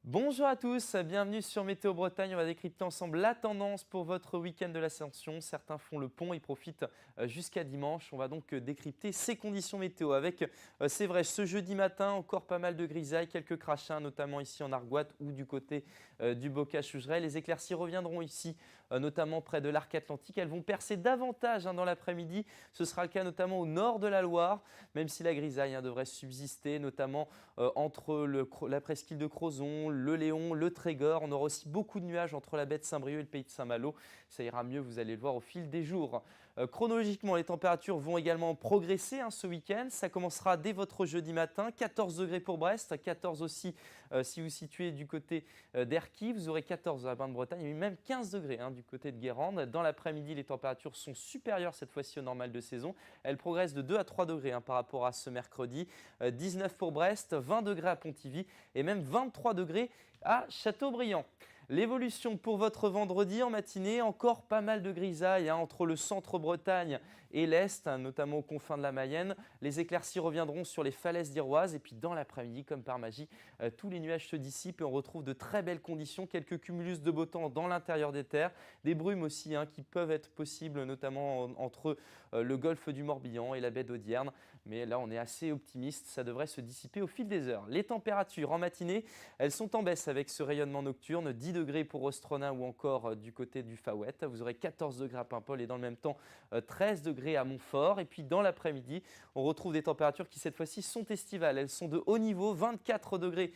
Bonjour à tous, bienvenue sur Météo Bretagne. On va décrypter ensemble la tendance pour votre week-end de l'Ascension. Certains font le pont, ils profitent jusqu'à dimanche. On va donc décrypter ces conditions météo avec, c'est vrai, ce jeudi matin, encore pas mal de grisailles, quelques crachins, notamment ici en Argoate ou du côté du Bocage-Chougeret. Les éclaircies reviendront ici, notamment près de l'Arc Atlantique. Elles vont percer davantage dans l'après-midi. Ce sera le cas notamment au nord de la Loire, même si la grisaille devrait subsister, notamment entre la presqu'île de Crozon, le Léon, le Trégor. On aura aussi beaucoup de nuages entre la baie de Saint-Brieuc et le pays de Saint-Malo. Ça ira mieux, vous allez le voir au fil des jours. Chronologiquement, les températures vont également progresser ce week-end. Ça commencera dès votre jeudi matin. 14 degrés pour Brest, 14 aussi si vous situez du côté d'Erquy. Vous aurez 14 à Bain-de-Bretagne et même 15 degrés du côté de Guérande. Dans l'après-midi, les températures sont supérieures cette fois-ci au normal de saison. Elles progressent de 2 à 3 degrés par rapport à ce mercredi. 19 pour Brest, 20 degrés à Pontivy et même 23 degrés à Châteaubriand. L'évolution pour votre vendredi en matinée, encore pas mal de grisailles entre le centre Bretagne et l'Est, notamment aux confins de la Mayenne. Les éclaircies reviendront sur les falaises d'Iroise et puis dans l'après-midi, comme par magie, tous les nuages se dissipent et on retrouve de très belles conditions, quelques cumulus de beau temps dans l'intérieur des terres, des brumes aussi qui peuvent être possibles, notamment entre le golfe du Morbihan et la baie d'Audierne. Mais là, on est assez optimiste, ça devrait se dissiper au fil des heures. Les températures en matinée, elles sont en baisse avec ce rayonnement nocturne, 10 degrés pour Ostrona ou encore du côté du Fawet. Vous aurez 14 degrés à Paimpol et dans le même temps 13 degrés à Montfort. Et puis dans l'après-midi, on retrouve des températures qui cette fois-ci sont estivales. Elles sont de haut niveau, 24 degrés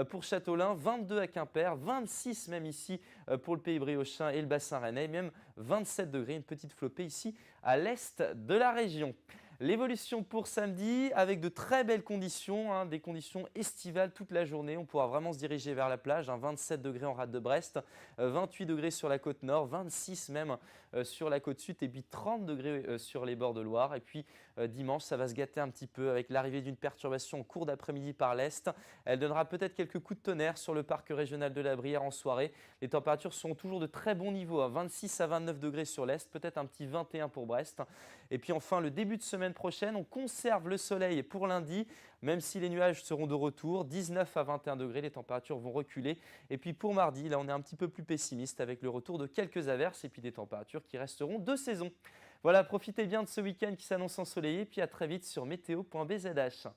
pour Châteaulin, 22 à Quimper, 26 même ici pour le Pays Briochin et le bassin rennais, et même 27 degrés, une petite flopée ici à l'est de la région. L'évolution pour samedi avec de très belles conditions, des conditions estivales toute la journée. On pourra vraiment se diriger vers la plage, 27 degrés en rade de Brest, 28 degrés sur la côte nord, 26 même sur la côte sud et puis 30 degrés sur les bords de Loire. Et puis dimanche, ça va se gâter un petit peu avec l'arrivée d'une perturbation en cours d'après-midi par l'est. Elle donnera peut-être quelques coups de tonnerre sur le parc régional de la Brière en soirée. Les températures sont toujours de très bon niveau, 26 à 29 degrés sur l'est, peut-être un petit 21 pour Brest. Et puis enfin, le début de semaine prochaine, on conserve le soleil pour lundi, même si les nuages seront de retour, 19 à 21 degrés, les températures vont reculer. Et puis pour mardi, là on est un petit peu plus pessimiste avec le retour de quelques averses et puis des températures qui resteront de saison. Voilà, profitez bien de ce week-end qui s'annonce ensoleillé, puis à très vite sur météo.bzh.